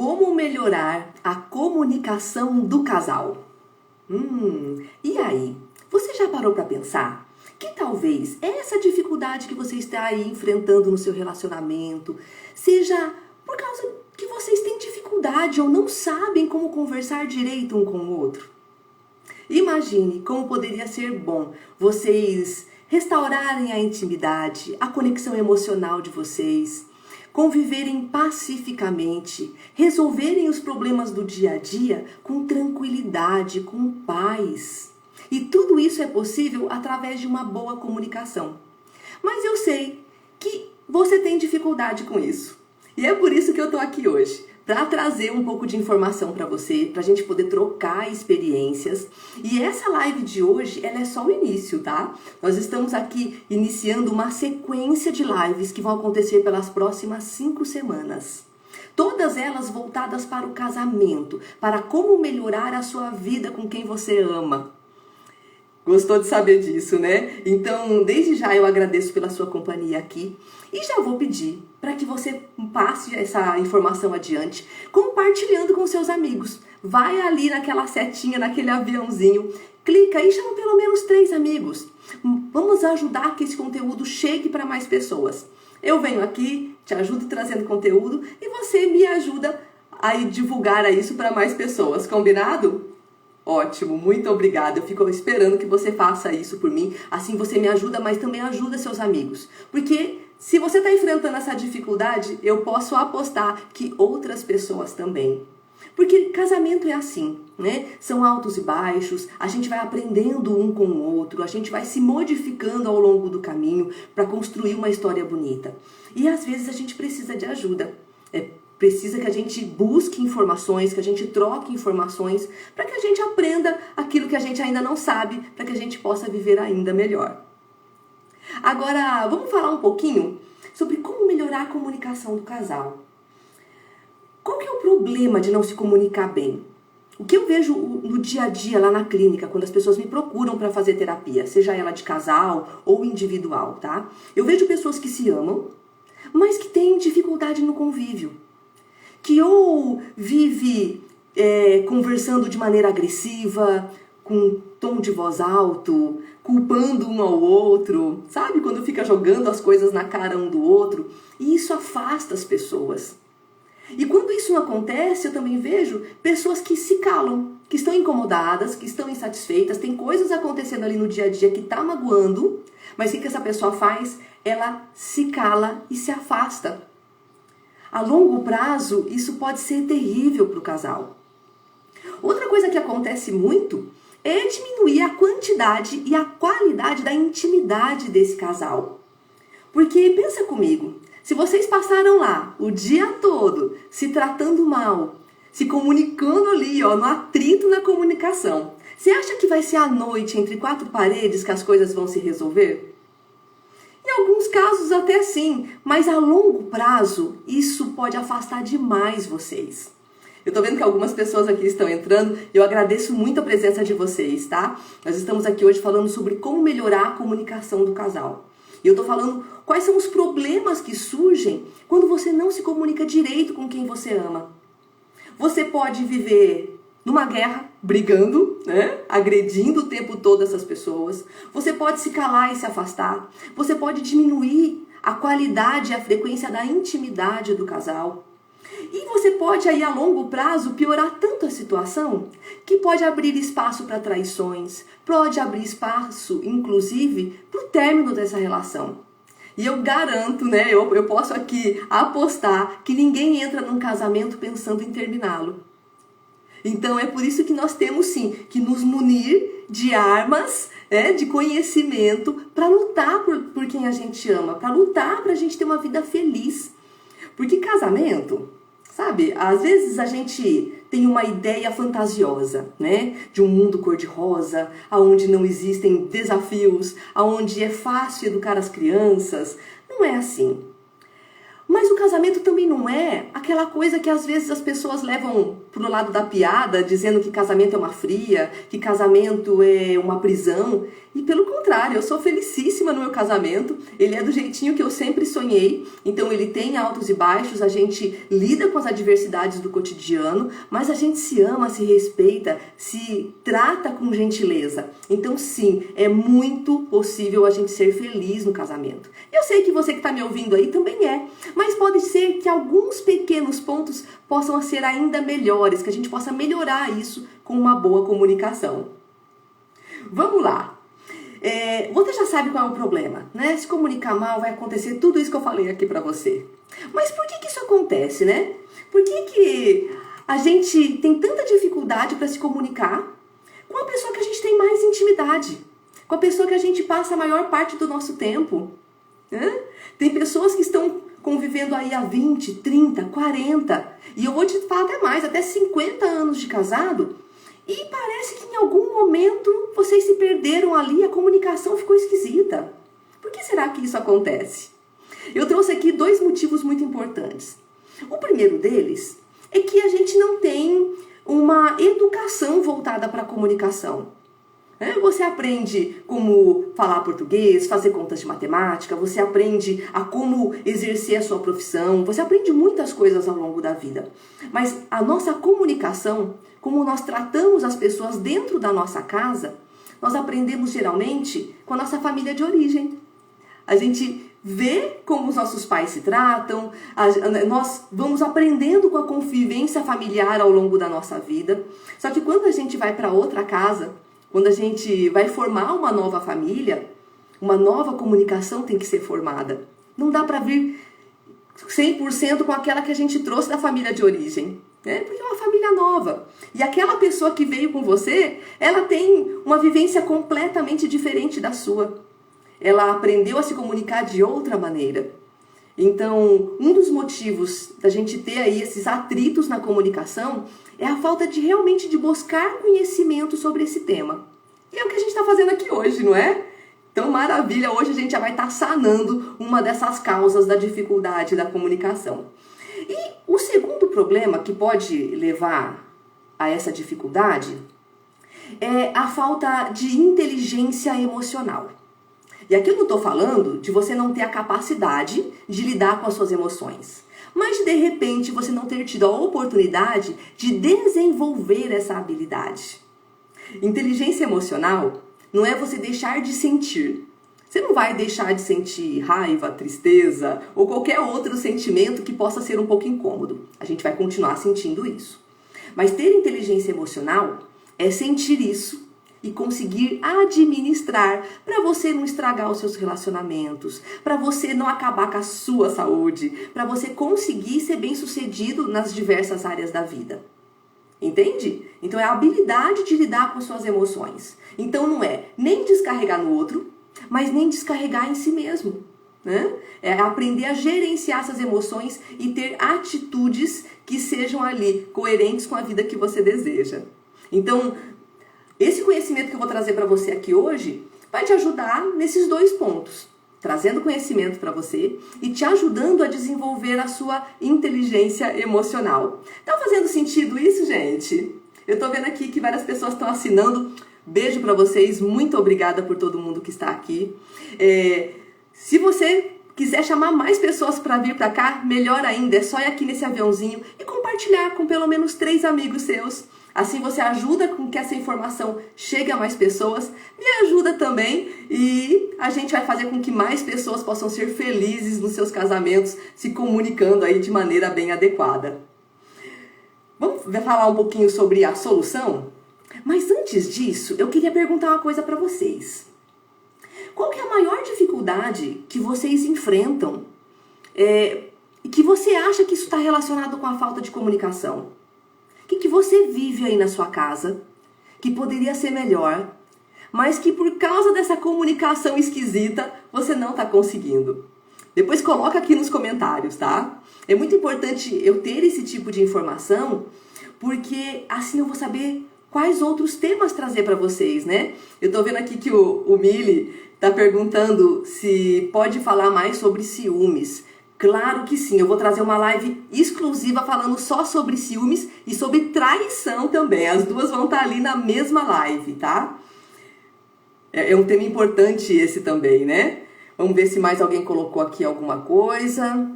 Como melhorar a comunicação do casal? E aí? Você já parou para pensar que talvez essa dificuldade que você está aí enfrentando no seu relacionamento seja por causa que vocês têm dificuldade ou não sabem como conversar direito um com o outro? Imagine como poderia ser bom vocês restaurarem a intimidade, a conexão emocional de vocês, conviverem pacificamente, resolverem os problemas do dia a dia com tranquilidade, com paz. E tudo isso é possível através de uma boa comunicação. Mas eu sei que você tem dificuldade com isso. E é por isso que eu estou aqui hoje, para trazer um pouco de informação para você, para a gente poder trocar experiências. E essa live de hoje, ela é só o início, tá? Nós estamos aqui iniciando uma sequência de lives que vão acontecer pelas próximas 5 semanas. Todas elas voltadas para o casamento, para como melhorar a sua vida com quem você ama. Gostou de saber disso, né? Então, desde já eu agradeço pela sua companhia aqui e já vou pedir para que você passe essa informação adiante, compartilhando com seus amigos. Vai ali naquela setinha, naquele aviãozinho, clica e chama pelo menos 3 amigos. Vamos ajudar que esse conteúdo chegue para mais pessoas. Eu venho aqui, te ajudo trazendo conteúdo e você me ajuda a divulgar isso para mais pessoas, combinado? Ótimo, muito obrigada. Eu fico esperando que você faça isso por mim. Assim você me ajuda, mas também ajuda seus amigos. Porque se você está enfrentando essa dificuldade, eu posso apostar que outras pessoas também. Porque casamento é assim, né? São altos e baixos, a gente vai aprendendo um com o outro, a gente vai se modificando ao longo do caminho para construir uma história bonita. E às vezes a gente precisa de ajuda. Precisa que a gente busque informações, que a gente troque informações, para que a gente aprenda aquilo que a gente ainda não sabe, para que a gente possa viver ainda melhor. Agora, vamos falar um pouquinho sobre como melhorar a comunicação do casal. Qual que é o problema de não se comunicar bem? O que eu vejo no dia a dia lá na clínica, quando as pessoas me procuram para fazer terapia, seja ela de casal ou individual, tá? Eu vejo pessoas que se amam, mas que têm dificuldade no convívio. Que ou vive conversando de maneira agressiva, com tom de voz alto, culpando um ao outro, sabe? Quando fica jogando as coisas na cara um do outro. E isso afasta as pessoas. E quando isso não acontece, eu também vejo pessoas que se calam, que estão incomodadas, que estão insatisfeitas, tem coisas acontecendo ali no dia a dia que tá magoando, mas o que essa pessoa faz? Ela se cala e se afasta. A longo prazo, isso pode ser terrível para o casal. Outra coisa que acontece muito é diminuir a quantidade e a qualidade da intimidade desse casal. Porque, pensa comigo, se vocês passaram lá o dia todo se tratando mal, se comunicando ali, no atrito na comunicação, você acha que vai ser à noite, entre 4 paredes, que as coisas vão se resolver? Em alguns casos até sim, mas a longo prazo isso pode afastar demais vocês. Eu tô vendo que algumas pessoas aqui estão entrando, eu agradeço muito a presença de vocês, tá? Nós estamos aqui hoje falando sobre como melhorar a comunicação do casal. E eu tô falando quais são os problemas que surgem quando você não se comunica direito com quem você ama. Você pode viver numa guerra, brigando, né? Agredindo o tempo todo essas pessoas. Você pode se calar e se afastar. Você pode diminuir a qualidade e a frequência da intimidade do casal. E você pode aí a longo prazo piorar tanto a situação que pode abrir espaço para traições, pode abrir espaço, inclusive, para o término dessa relação. E eu garanto, né? Eu posso aqui apostar que ninguém entra num casamento pensando em terminá-lo. Então é por isso que nós temos sim que nos munir de armas, de conhecimento para lutar por quem a gente ama, para lutar para a gente ter uma vida feliz. Porque casamento, sabe, às vezes a gente tem uma ideia fantasiosa, né, de um mundo cor-de-rosa, onde não existem desafios, onde é fácil educar as crianças. Não é assim. Mas o casamento também não é aquela coisa que às vezes as pessoas levam pro lado da piada, dizendo que casamento é uma fria, que casamento é uma prisão. E pelo contrário, eu sou felicíssima no meu casamento. Ele é do jeitinho que eu sempre sonhei. Então ele tem altos e baixos, a gente lida com as adversidades do cotidiano, mas a gente se ama, se respeita, se trata com gentileza. Então sim, é muito possível a gente ser feliz no casamento. Eu sei que você que está me ouvindo aí também é, mas pode ser que alguns pequenos pontos possam ser ainda melhores, que a gente possa melhorar isso com uma boa comunicação. Vamos lá. Você já sabe qual é o problema, né? Se comunicar mal vai acontecer tudo isso que eu falei aqui pra você. Mas por que isso acontece, né? Por que a gente tem tanta dificuldade para se comunicar com a pessoa que a gente tem mais intimidade? Com a pessoa que a gente passa a maior parte do nosso tempo? Né? Tem pessoas que estão convivendo aí há 20, 30, 40, e eu vou te falar até mais, até 50 anos de casado, e parece que em algum momento vocês se perderam ali, a comunicação ficou esquisita. Por que será que isso acontece? Eu trouxe aqui 2 motivos muito importantes. O primeiro deles é que a gente não tem uma educação voltada para a comunicação. Você aprende como falar português, fazer contas de matemática, você aprende a como exercer a sua profissão, você aprende muitas coisas ao longo da vida. Mas a nossa comunicação, como nós tratamos as pessoas dentro da nossa casa, nós aprendemos geralmente com a nossa família de origem. A gente vê como os nossos pais se tratam, nós vamos aprendendo com a convivência familiar ao longo da nossa vida. Só que quando a gente vai para outra casa, quando a gente vai formar uma nova família, uma nova comunicação tem que ser formada. Não dá para vir 100% com aquela que a gente trouxe da família de origem, né? Porque é uma família nova. E aquela pessoa que veio com você, ela tem uma vivência completamente diferente da sua. Ela aprendeu a se comunicar de outra maneira. Então, um dos motivos da gente ter aí esses atritos na comunicação é a falta de realmente de buscar conhecimento sobre esse tema. E é o que a gente está fazendo aqui hoje, não é? Então, maravilha, hoje a gente já vai estar sanando uma dessas causas da dificuldade da comunicação. E o segundo problema que pode levar a essa dificuldade é a falta de inteligência emocional. E aqui eu não estou falando de você não ter a capacidade de lidar com as suas emoções, mas de repente você não ter tido a oportunidade de desenvolver essa habilidade. Inteligência emocional não é você deixar de sentir. Você não vai deixar de sentir raiva, tristeza ou qualquer outro sentimento que possa ser um pouco incômodo. A gente vai continuar sentindo isso. Mas ter inteligência emocional é sentir isso e conseguir administrar para você não estragar os seus relacionamentos, para você não acabar com a sua saúde, para você conseguir ser bem-sucedido nas diversas áreas da vida. Entende? Então é a habilidade de lidar com suas emoções. Então não é nem descarregar no outro, mas nem descarregar em si mesmo, né? É aprender a gerenciar essas emoções e ter atitudes que sejam ali coerentes com a vida que você deseja. Então, esse conhecimento que eu vou trazer para você aqui hoje vai te ajudar nesses 2 pontos. Trazendo conhecimento para você e te ajudando a desenvolver a sua inteligência emocional. Tá fazendo sentido isso, gente? Eu tô vendo aqui que várias pessoas estão assinando. Beijo para vocês, muito obrigada por todo mundo que está aqui. Se você quiser chamar mais pessoas para vir para cá, melhor ainda, é só ir aqui nesse aviãozinho e compartilhar com pelo menos 3 amigos seus. Assim você ajuda com que essa informação chegue a mais pessoas, me ajuda também e a gente vai fazer com que mais pessoas possam ser felizes nos seus casamentos, se comunicando aí de maneira bem adequada. Vamos falar um pouquinho sobre a solução? Mas antes disso, eu queria perguntar uma coisa para vocês. Qual que é a maior dificuldade que vocês enfrentam e que você acha que isso está relacionado com a falta de comunicação? O que você vive aí na sua casa, que poderia ser melhor, mas que por causa dessa comunicação esquisita, você não está conseguindo? Depois coloca aqui nos comentários, tá? É muito importante eu ter esse tipo de informação, porque assim eu vou saber quais outros temas trazer para vocês, né? Eu tô vendo aqui que o Mili tá perguntando se pode falar mais sobre ciúmes. Claro que sim, eu vou trazer uma live exclusiva falando só sobre ciúmes e sobre traição também. As duas vão estar ali na mesma live, tá? É um tema importante esse também, né? Vamos ver se mais alguém colocou aqui alguma coisa.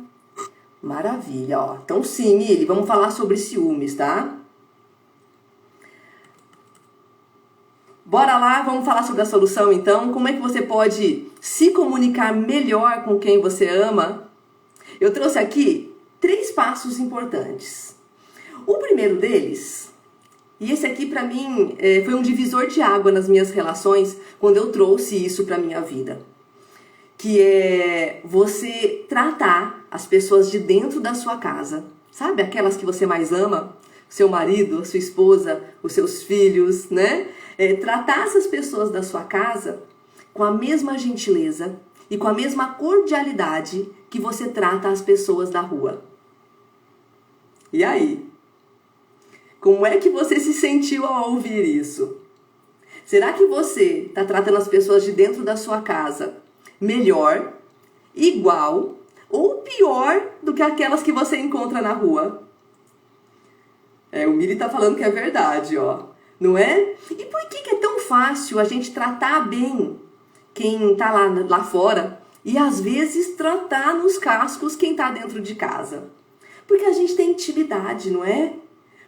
Maravilha, ó. Então sim, Mili, vamos falar sobre ciúmes, tá? Bora lá, vamos falar sobre a solução então. Como é que você pode se comunicar melhor com quem você ama? Eu trouxe aqui 3 passos importantes. O primeiro deles, e esse aqui pra mim foi um divisor de água nas minhas relações quando eu trouxe isso pra minha vida, que é você tratar as pessoas de dentro da sua casa, sabe? Aquelas que você mais ama, seu marido, a sua esposa, os seus filhos, né? Tratar essas pessoas da sua casa com a mesma gentileza e com a mesma cordialidade que você trata as pessoas da rua. E aí? Como é que você se sentiu ao ouvir isso? Será que você está tratando as pessoas de dentro da sua casa melhor, igual ou pior do que aquelas que você encontra na rua? O Mili tá falando que é verdade, ó. Não é? E por que é tão fácil a gente tratar bem quem tá lá fora e às vezes tratar nos cascos quem tá dentro de casa? Porque a gente tem intimidade, não é?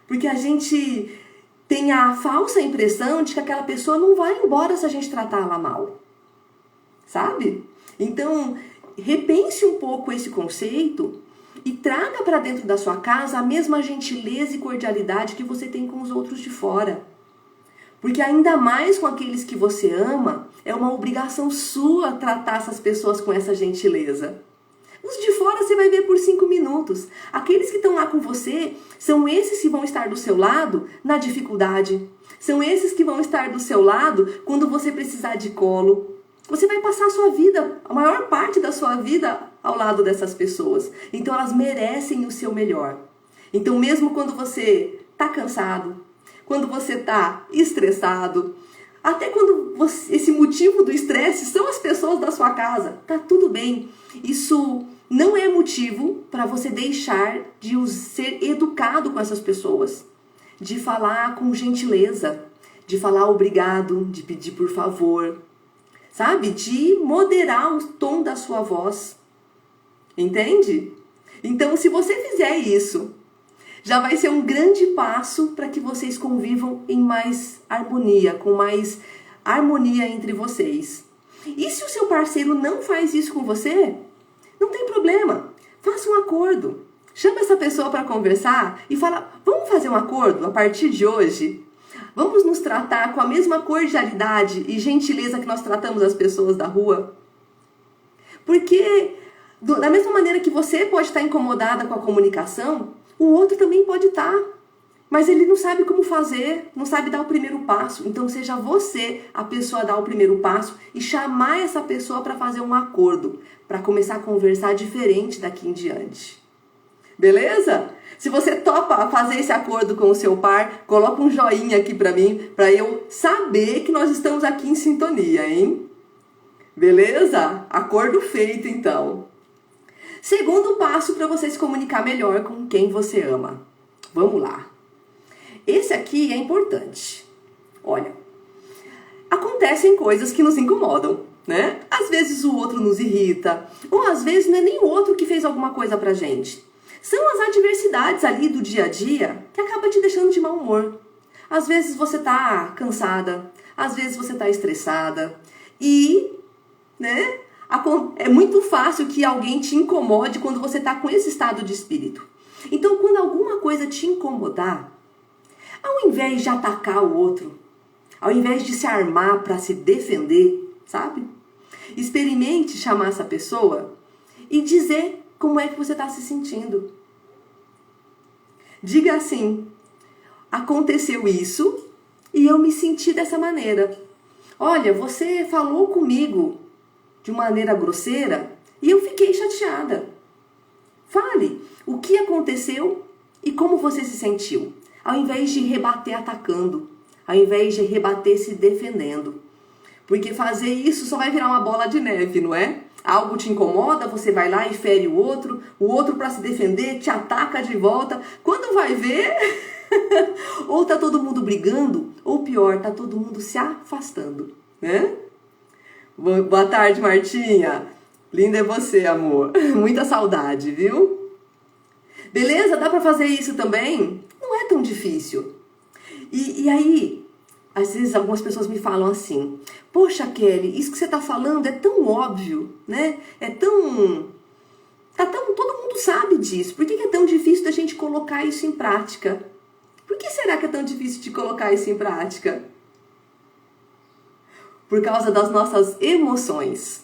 Porque a gente tem a falsa impressão de que aquela pessoa não vai embora se a gente tratar ela mal. Sabe? Então, repense um pouco esse conceito e traga para dentro da sua casa a mesma gentileza e cordialidade que você tem com os outros de fora. Porque ainda mais com aqueles que você ama, é uma obrigação sua tratar essas pessoas com essa gentileza. Os de fora você vai ver por 5 minutos. Aqueles que estão lá com você são esses que vão estar do seu lado na dificuldade. São esses que vão estar do seu lado quando você precisar de colo. Você vai passar a sua vida, a maior parte da sua vida, ao lado dessas pessoas. Então elas merecem o seu melhor. Então mesmo quando você está cansado, quando você está estressado, até quando esse motivo do estresse são as pessoas da sua casa, tá tudo bem. Isso não é motivo para você deixar de ser educado com essas pessoas, de falar com gentileza, de falar obrigado, de pedir por favor, sabe? De moderar o tom da sua voz, entende? Então, se você fizer isso, já vai ser um grande passo para que vocês convivam em mais harmonia, com mais harmonia entre vocês. E se o seu parceiro não faz isso com você, não tem problema. Faça um acordo. Chama essa pessoa para conversar e fala, vamos fazer um acordo a partir de hoje? Vamos nos tratar com a mesma cordialidade e gentileza que nós tratamos as pessoas da rua? Porque da mesma maneira que você pode estar incomodada com a comunicação, o outro também pode estar, mas ele não sabe como fazer, não sabe dar o primeiro passo. Então seja você a pessoa a dar o primeiro passo e chamar essa pessoa para fazer um acordo, para começar a conversar diferente daqui em diante. Beleza? Se você topa fazer esse acordo com o seu par, coloca um joinha aqui para mim, para eu saber que nós estamos aqui em sintonia, hein? Beleza? Acordo feito então. Segundo passo para você se comunicar melhor com quem você ama. Vamos lá. Esse aqui é importante. Olha, acontecem coisas que nos incomodam, né? Às vezes o outro nos irrita, ou às vezes não é nem o outro que fez alguma coisa pra gente. São as adversidades ali do dia a dia que acaba te deixando de mau humor. Às vezes você tá cansada, às vezes você tá estressada e, né? É muito fácil que alguém te incomode quando você está com esse estado de espírito. Então, quando alguma coisa te incomodar, ao invés de atacar o outro, ao invés de se armar para se defender, sabe? Experimente chamar essa pessoa e dizer como é que você está se sentindo. Diga assim, aconteceu isso e eu me senti dessa maneira. Olha, você falou comigo de maneira grosseira e eu fiquei chateada. Fale o que aconteceu e como você se sentiu, ao invés de rebater atacando, ao invés de rebater se defendendo. Porque fazer isso só vai virar uma bola de neve, não é? Algo te incomoda, você vai lá e fere o outro para se defender te ataca de volta. Quando vai ver, ou tá todo mundo brigando, ou pior, tá todo mundo se afastando, né? Boa tarde, Martinha. Linda é você, amor. Muita saudade, viu? Beleza? Dá pra fazer isso também? Não é tão difícil. E aí, às vezes algumas pessoas me falam assim: poxa, Kelly, isso que você tá falando é tão óbvio, né? É tão... todo mundo sabe disso. Por que é tão difícil da gente colocar isso em prática? Por que será que é tão difícil de colocar isso em prática? Por causa das nossas emoções.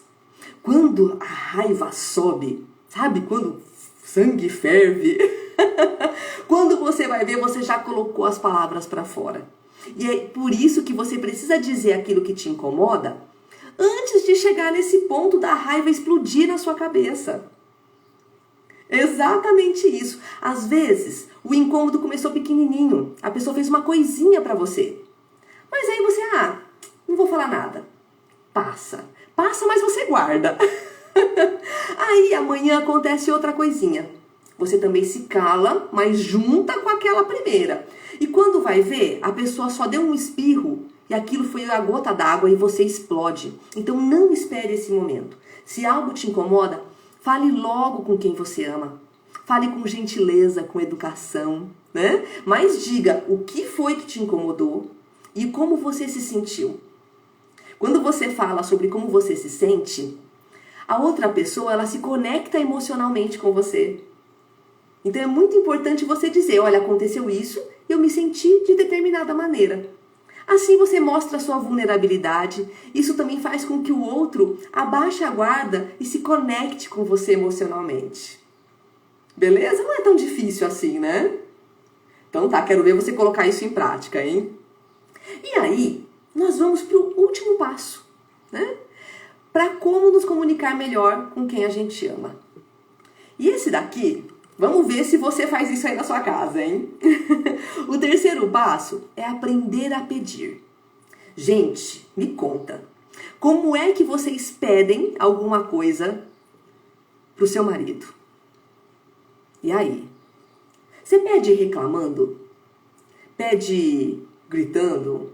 Quando a raiva sobe, sabe? Quando o sangue ferve. Quando você vai ver, você já colocou as palavras para fora. E é por isso que você precisa dizer aquilo que te incomoda antes de chegar nesse ponto da raiva explodir na sua cabeça. Exatamente isso. Às vezes, o incômodo começou pequenininho. A pessoa fez uma coisinha para você. Mas aí você, não vou falar nada. Passa, mas você guarda. Aí amanhã acontece outra coisinha. Você também se cala, mas junta com aquela primeira. E quando vai ver, a pessoa só deu um espirro e aquilo foi a gota d'água e você explode. Então não espere esse momento. Se algo te incomoda, fale logo com quem você ama. Fale com gentileza, com educação, né? Mas diga o que foi que te incomodou e como você se sentiu. Quando você fala sobre como você se sente, a outra pessoa ela se conecta emocionalmente com você. Então é muito importante você dizer, olha, aconteceu isso e eu me senti de determinada maneira. Assim você mostra a sua vulnerabilidade. Isso também faz com que o outro abaixe a guarda e se conecte com você emocionalmente. Beleza? Não é tão difícil assim, né? Então tá, quero ver você colocar isso em prática, hein? E aí, nós vamos para o último passo, né? Para como nos comunicar melhor com quem a gente ama. E esse daqui, vamos ver se você faz isso aí na sua casa, hein? O terceiro passo é aprender a pedir. Gente, me conta, como é que vocês pedem alguma coisa pro seu marido? E aí? Você pede reclamando? Pede gritando?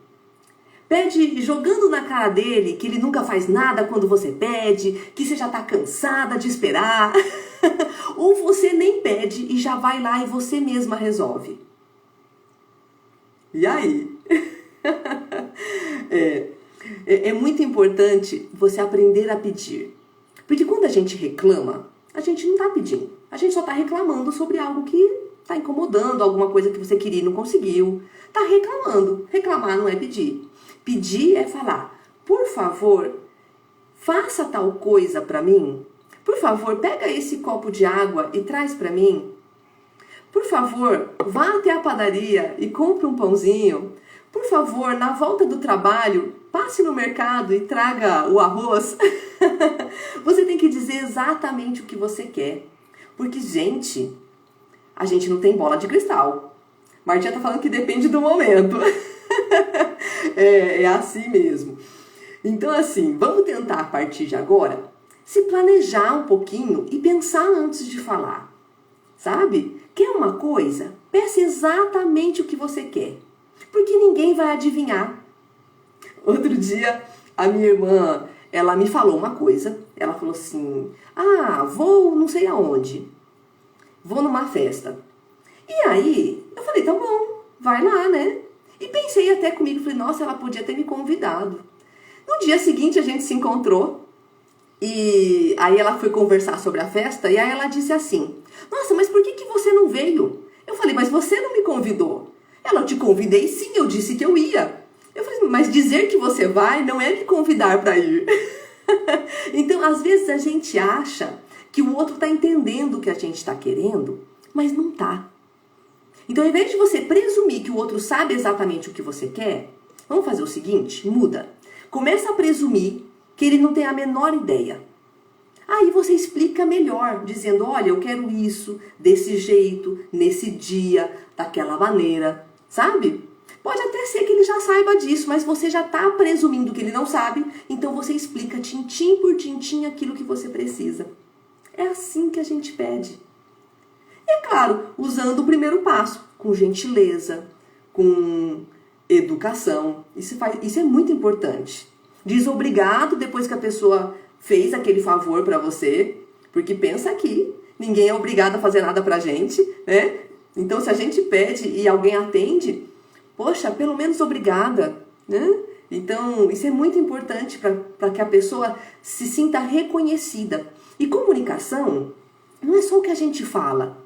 Pede jogando na cara dele que ele nunca faz nada quando você pede, que você já tá cansada de esperar? Ou você nem pede e já vai lá e você mesma resolve? E aí? É muito importante você aprender a pedir. Porque quando a gente reclama, a gente não tá pedindo. A gente só tá reclamando sobre algo que tá incomodando, alguma coisa que você queria e não conseguiu. Tá reclamando. Reclamar não é pedir. Pedir é falar, por favor, faça tal coisa para mim. Por favor, pega esse copo de água e traz para mim. Por favor, vá até a padaria e compre um pãozinho. Por favor, na volta do trabalho, passe no mercado e traga o arroz. Você tem que dizer exatamente o que você quer. Porque, gente, a gente não tem bola de cristal. Martinha tá falando que depende do momento. É assim mesmo. Então, assim, vamos tentar a partir de agora se planejar um pouquinho e pensar antes de falar. Sabe? Quer uma coisa? Peça exatamente o que você quer. Porque ninguém vai adivinhar. Outro dia, a minha irmã, ela me falou uma coisa. Ela falou assim, vou não sei aonde. Vou numa festa. E aí, eu falei, tá bom, vai lá, né? E pensei até comigo, falei, nossa, ela podia ter me convidado. No dia seguinte, a gente se encontrou. E aí ela foi conversar sobre a festa. E aí ela disse assim, nossa, mas por que você não veio? Eu falei, mas você não me convidou. Ela, eu te convidei sim, eu disse que eu ia. Eu falei, mas dizer que você vai não é me convidar para ir. Então, às vezes a gente acha que o outro está entendendo o que a gente está querendo, mas não está. Então, ao invés de você presumir que o outro sabe exatamente o que você quer, vamos fazer o seguinte, muda. Começa a presumir que ele não tem a menor ideia. Aí você explica melhor, dizendo, olha, eu quero isso, desse jeito, nesse dia, daquela maneira, sabe? Pode até ser que ele já saiba disso, mas você já está presumindo que ele não sabe, então você explica tintim por tintim aquilo que você precisa. É assim que a gente pede. E é claro, usando o primeiro passo, com gentileza, com educação. Isso é muito importante. Diz obrigado depois que a pessoa fez aquele favor para você, porque pensa aqui, ninguém é obrigado a fazer nada pra gente, né? Então, se a gente pede e alguém atende, poxa, pelo menos obrigada, né? Então, isso é muito importante para que a pessoa se sinta reconhecida. E comunicação não é só o que a gente fala,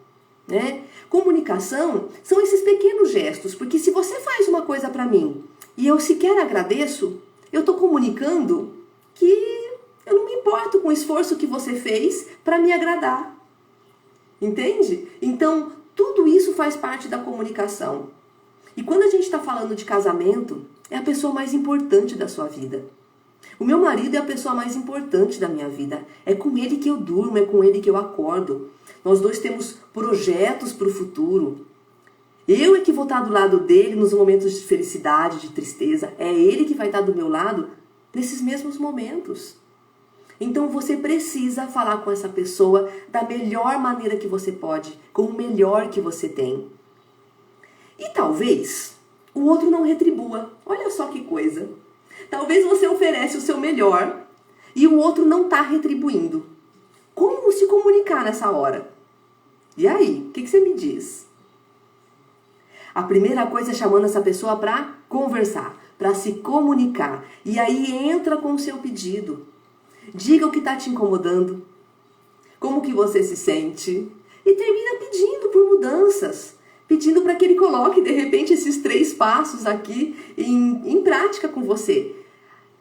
né? Comunicação são esses pequenos gestos, porque se você faz uma coisa para mim e eu sequer agradeço, eu estou comunicando que eu não me importo com o esforço que você fez para me agradar. Entende? Então, tudo isso faz parte da comunicação. E quando a gente está falando de casamento, é a pessoa mais importante da sua vida. O meu marido é a pessoa mais importante da minha vida. É com ele que eu durmo, é com ele que eu acordo. Nós dois temos projetos para o futuro. Eu é que vou estar do lado dele nos momentos de felicidade, de tristeza. É ele que vai estar do meu lado nesses mesmos momentos. Então você precisa falar com essa pessoa da melhor maneira que você pode, com o melhor que você tem. E talvez o outro não retribua. Olha só que coisa. Talvez você oferece o seu melhor e o outro não está retribuindo. Como se comunicar nessa hora? E aí, o que você me diz? A primeira coisa é chamando essa pessoa para conversar, para se comunicar. E aí entra com o seu pedido. Diga o que está te incomodando, como que você se sente e termina pedindo por mudanças, pedindo para que ele coloque de repente esses 3 passos aqui em prática com você.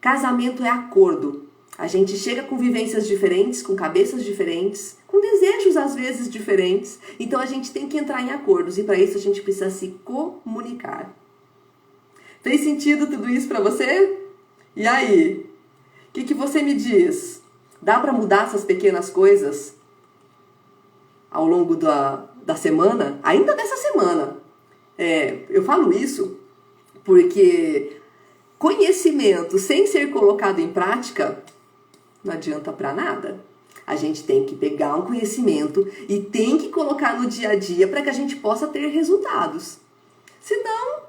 Casamento é acordo. A gente chega com vivências diferentes, com cabeças diferentes, com desejos às vezes diferentes. Então a gente tem que entrar em acordos e para isso a gente precisa se comunicar. Fez sentido tudo isso para você? E aí? O que você me diz? Dá para mudar essas pequenas coisas ao longo da semana? Ainda dessa semana. Eu falo isso porque conhecimento sem ser colocado em prática não adianta para nada. A gente tem que pegar um conhecimento e tem que colocar no dia a dia para que a gente possa ter resultados. Senão,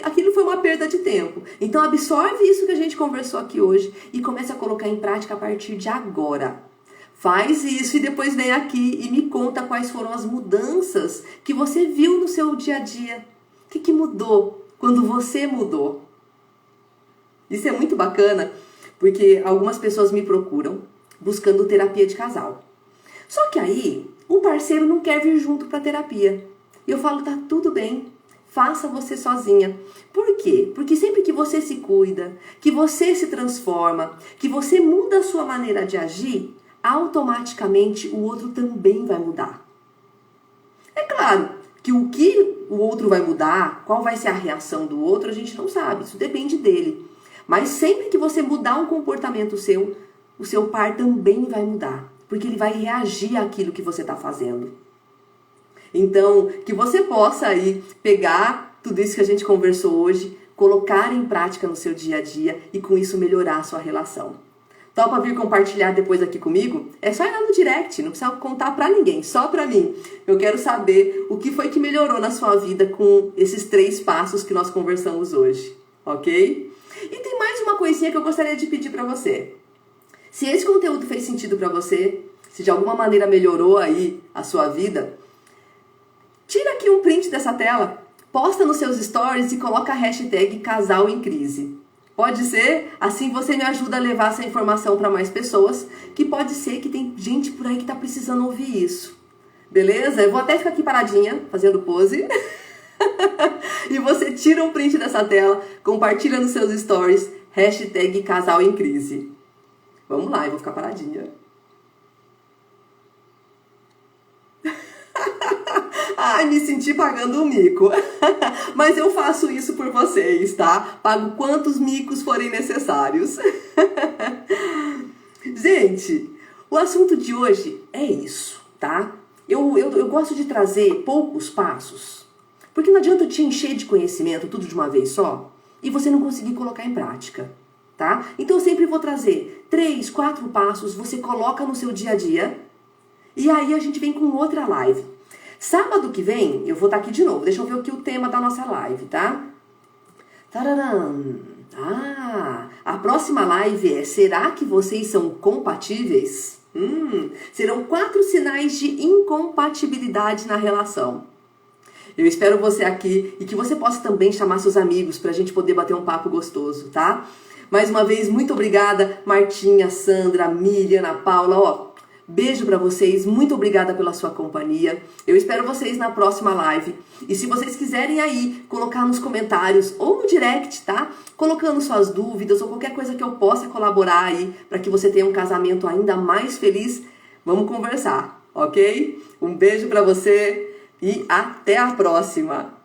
aquilo foi uma perda de tempo. Então absorve isso que a gente conversou aqui hoje e comece a colocar em prática a partir de agora. Faz isso e depois vem aqui e me conta quais foram as mudanças que você viu no seu dia a dia. O que mudou quando você mudou? Isso é muito bacana, porque algumas pessoas me procuram buscando terapia de casal. Só que aí o parceiro não quer vir junto para terapia. E eu falo, tá tudo bem. Faça você sozinha. Por quê? Porque sempre que você se cuida, que você se transforma, que você muda a sua maneira de agir, automaticamente o outro também vai mudar. É claro que o outro vai mudar, qual vai ser a reação do outro, a gente não sabe. Isso depende dele. Mas sempre que você mudar um comportamento seu, o seu par também vai mudar. Porque ele vai reagir àquilo que você está fazendo. Então, que você possa aí pegar tudo isso que a gente conversou hoje, colocar em prática no seu dia a dia e com isso melhorar a sua relação. Topa vir compartilhar depois aqui comigo? É só ir lá no direct, não precisa contar pra ninguém, só pra mim. Eu quero saber o que foi que melhorou na sua vida com esses 3 passos que nós conversamos hoje, ok? E tem mais uma coisinha que eu gostaria de pedir pra você. Se esse conteúdo fez sentido pra você, se de alguma maneira melhorou aí a sua vida, tira aqui um print dessa tela, posta nos seus stories e coloca a hashtag Casal em Crise. Pode ser? Assim você me ajuda a levar essa informação para mais pessoas, que pode ser que tem gente por aí que tá precisando ouvir isso. Beleza? Eu vou até ficar aqui paradinha, fazendo pose. E você tira um print dessa tela, compartilha nos seus stories, hashtag Casal em Crise. Vamos lá, eu vou ficar paradinha. Ai, me senti pagando um mico. Mas eu faço isso por vocês, tá? Pago quantos micos forem necessários. Gente, o assunto de hoje é isso, tá? Eu gosto de trazer poucos passos. Porque não adianta eu te encher de conhecimento tudo de uma vez só e você não conseguir colocar em prática, tá? Então eu sempre vou trazer 3, 4 passos, você coloca no seu dia a dia e aí a gente vem com outra live. Sábado que vem, eu vou estar aqui de novo. Deixa eu ver aqui o tema da nossa live, tá? Tararam! Ah, a próxima live é: será que vocês são compatíveis? Serão 4 sinais de incompatibilidade na relação. Eu espero você aqui e que você possa também chamar seus amigos para a gente poder bater um papo gostoso, tá? Mais uma vez, muito obrigada, Martinha, Sandra, Miriam, Ana Paula, ó. Beijo pra vocês, muito obrigada pela sua companhia. Eu espero vocês na próxima live. E se vocês quiserem aí colocar nos comentários ou no direct, tá? Colocando suas dúvidas ou qualquer coisa que eu possa colaborar aí para que você tenha um casamento ainda mais feliz, vamos conversar, ok? Um beijo pra você e até a próxima.